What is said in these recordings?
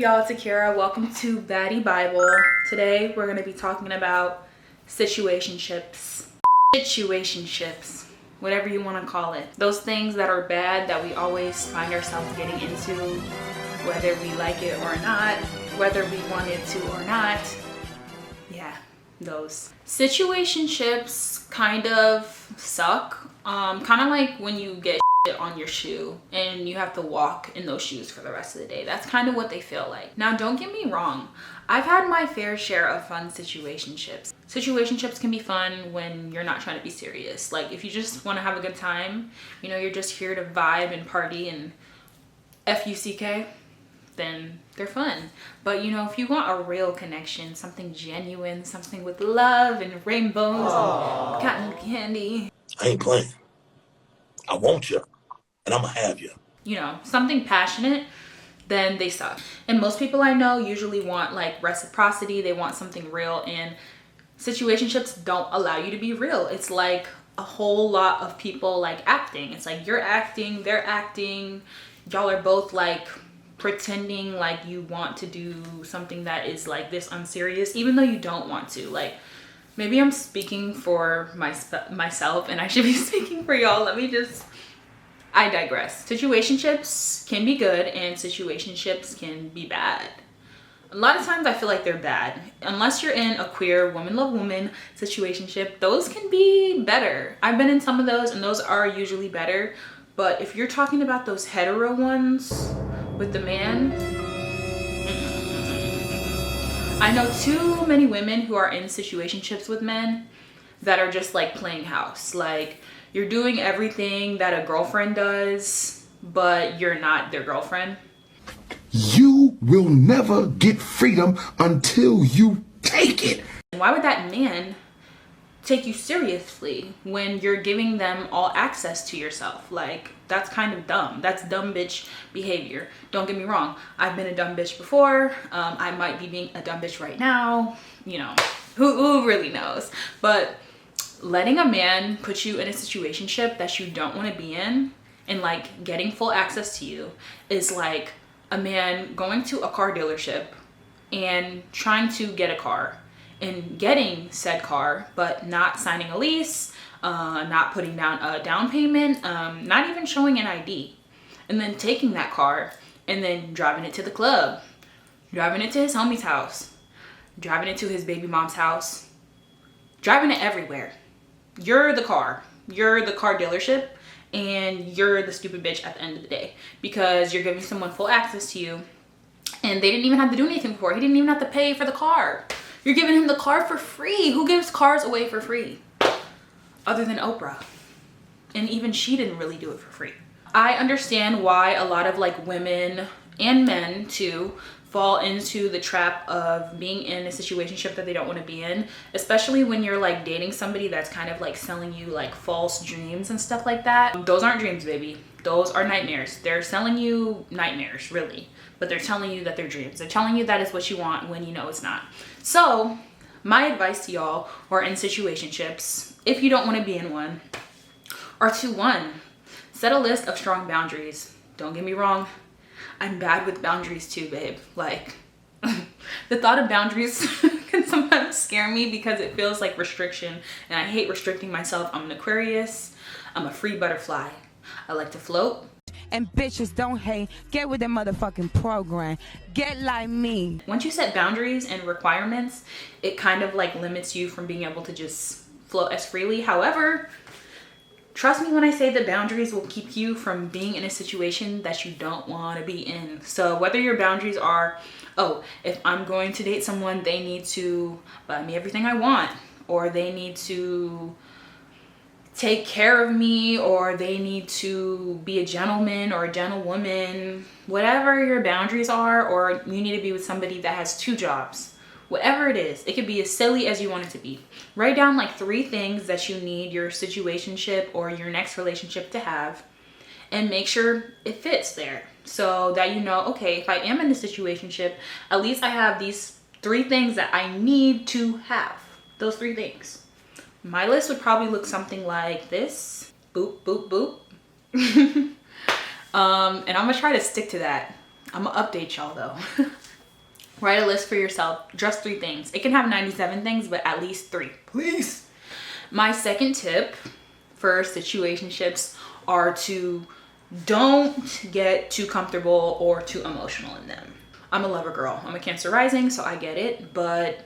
y'all? It's Akira. Welcome to Baddie Bible. Today we're going to be talking about situationships. Situationships, whatever you want to call it. Those things that are bad that we always find ourselves getting into, whether we like it or not, whether we wanted to or not. Yeah, those. Situationships kind of suck. Kind of like when you get on your shoe and you have to walk in those shoes for the rest of the day. That's kind of what they feel like. Now, don't get me wrong. I've had my fair share of fun situationships. Situationships can be fun when you're not trying to be serious. Like if you just want to have a good time, you know, you're just here to vibe and party and F-U-C-K, then they're fun. But you know, if you want a real connection, something genuine, something with love and rainbows and cotton candy. I ain't playing. I want you, and I'm gonna have you. You know, something passionate, then they suck. And most people I know usually want like reciprocity. They want something real, and situationships don't allow you to be real. It's like a whole lot of people like acting. It's like you're acting, they're acting. Y'all are both like pretending like you want to do something that is like this unserious, even though you don't want to. Like, maybe I'm speaking for myself and I should be speaking for y'all. I digress. Situationships can be good and situationships can be bad. A lot of times I feel like they're bad. Unless you're in a queer woman love woman situationship, those can be better. I've been in some of those and those are usually better. But if you're talking about those hetero ones with the man, I know too many women who are in situationships with men that are just like playing house. Like you're doing everything that a girlfriend does, but you're not their girlfriend. You will never get freedom until you take it. Why would that man take you seriously when you're giving them all access to yourself? Like, that's kind of dumb. That's dumb bitch behavior. Don't get me wrong. I've been a dumb bitch before. I might be being a dumb bitch right now. You know, who really knows? But letting a man put you in a situationship that you don't want to be in and like getting full access to you is like a man going to a car dealership and trying to get a car and getting said car, but not signing a lease, not putting down a down payment, not even showing an ID, and then taking that car and then driving it to the club, driving it to his homie's house, driving it to his baby mom's house, driving it everywhere. You're the car dealership, and you're the stupid bitch at the end of the day because you're giving someone full access to you and they didn't even have to do anything for it. He didn't even have to pay for the car. You're giving him the car for free. Who gives cars away for free? Other than Oprah. And even she didn't really do it for free. I understand why a lot of like women and men too fall into the trap of being in a situationship that they don't want to be in, especially when you're like dating somebody that's kind of like selling you like false dreams and stuff like that. Those aren't dreams, baby. Those are nightmares. They're selling you nightmares, really, but they're telling you that they're dreams. They're telling you that is what you want when you know it's not. So my advice to y'all who are in situationships, if you don't want to be in one, are to one, set a list of strong boundaries. Don't get me wrong, I'm bad with boundaries too, babe. Like the thought of boundaries can sometimes scare me because it feels like restriction, and I hate restricting myself. I'm an Aquarius. I'm a free butterfly. I like to float. And bitches don't hate. Get with the motherfucking program. Get like me. Once you set boundaries and requirements, it kind of like limits you from being able to just float as freely. However, trust me when I say that boundaries will keep you from being in a situation that you don't want to be in. So whether your boundaries are, oh, if I'm going to date someone, they need to buy me everything I want, or they need to take care of me, or they need to be a gentleman or a gentlewoman, whatever your boundaries are, or you need to be with somebody that has 2 jobs, whatever it is, it could be as silly as you want it to be. Write down like 3 things that you need your situationship or your next relationship to have, and make sure it fits there so that you know, okay, if I am in a situationship, at least I have these 3 things that I need to have. Those 3 things. My list would probably look something like this. Boop, boop, boop. And I'm gonna try to stick to that. I'm gonna update y'all though. Write a list for yourself, just 3 things. It can have 97 things, but at least 3, please. My second tip for situationships are to don't get too comfortable or too emotional in them. I'm a lover girl. I'm a Cancer rising, so I get it, but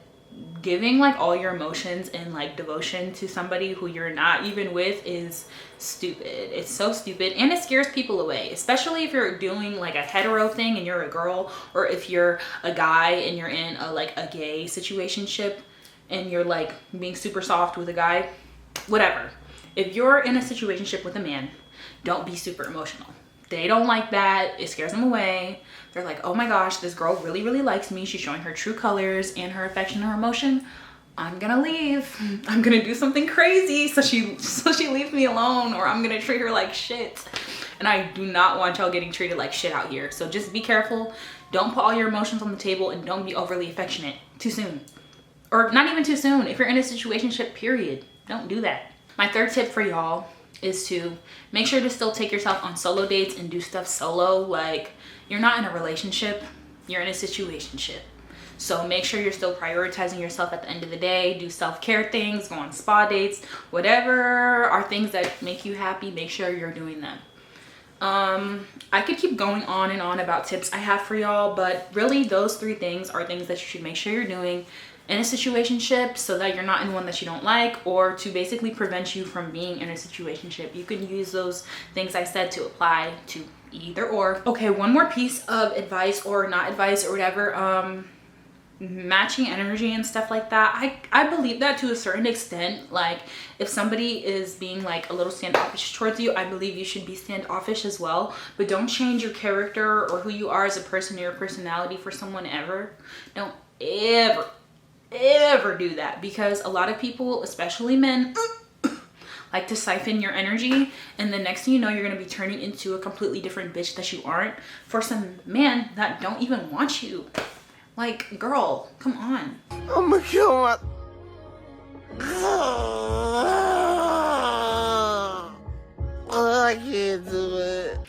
giving like all your emotions and like devotion to somebody who you're not even with is stupid. It's so stupid, and it scares people away, especially if you're doing like a hetero thing and you're a girl, or if you're a guy and you're in a like a gay situationship and you're like being super soft with a guy. Whatever. If you're in a situationship with a man, don't be super emotional. They don't like that. It scares them away. They're like, oh my gosh, this girl really, really likes me. She's showing her true colors and her affection and her emotion. I'm gonna leave. I'm gonna do something crazy so she leaves me alone, or I'm gonna treat her like shit. And I do not want y'all getting treated like shit out here. So just be careful. Don't put all your emotions on the table, and don't be overly affectionate too soon. Or not even too soon. If you're in a situationship, period, don't do that. My third tip for y'all is to make sure to still take yourself on solo dates and do stuff solo. Like, you're not in a relationship, you're in a situationship. So make sure you're still prioritizing yourself at the end of the day. Do self-care things, go on spa dates, whatever are things that make you happy, make sure you're doing them. I could keep going on and on about tips I have for y'all, but really those 3 things are things that you should make sure you're doing in a situationship, so that you're not in one that you don't like, or to basically prevent you from being in a situationship. You can use those things I said to apply to either or. Okay, one more piece of advice, or not advice, or whatever. Matching energy and stuff like that. I believe that to a certain extent. Like, if somebody is being like a little standoffish towards you, I believe you should be standoffish as well. But don't change your character or who you are as a person or your personality for someone ever. Don't ever do that, because a lot of people, especially men, like to siphon your energy, and the next thing you know, you're gonna be turning into a completely different bitch that you aren't for some man that don't even want you. Like, girl, come on. I'm gonna kill my... I can't do it.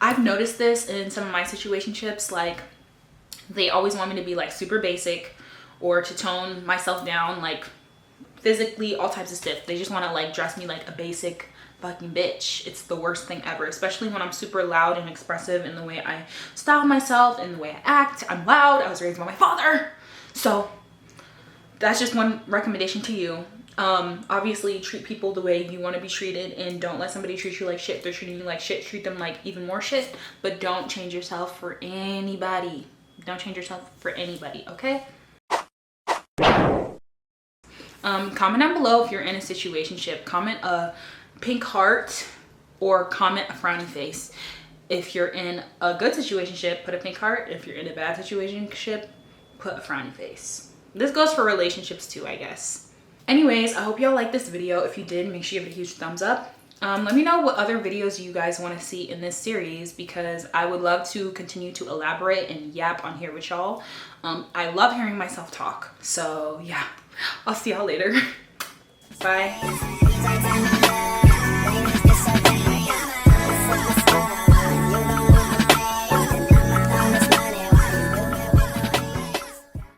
I've noticed this in some of my situationships. Like, they always want me to be like super basic, or to tone myself down, like physically, all types of stuff. They just want to like dress me like a basic fucking bitch. It's the worst thing ever, especially when I'm super loud and expressive in the way I style myself and the way I act. I'm loud. I was raised by my father. So that's just one recommendation to you. Obviously treat people the way you want to be treated, and don't let somebody treat you like shit. If they're treating you like shit, treat them like even more shit, but don't change yourself for anybody. Don't change yourself for anybody, okay? Comment down below if you're in a situationship. Comment a pink heart or comment a frowny face. If you're in a good situationship, put a pink heart. If you're in a bad situationship, put a frowny face. This goes for relationships too, I guess. Anyways, I hope y'all liked this video. If you did, make sure you give it a huge thumbs up. Let me know what other videos you guys want to see in this series, because I would love to continue to elaborate and yap on here with y'all. I love hearing myself talk. So yeah, I'll see y'all later. Bye.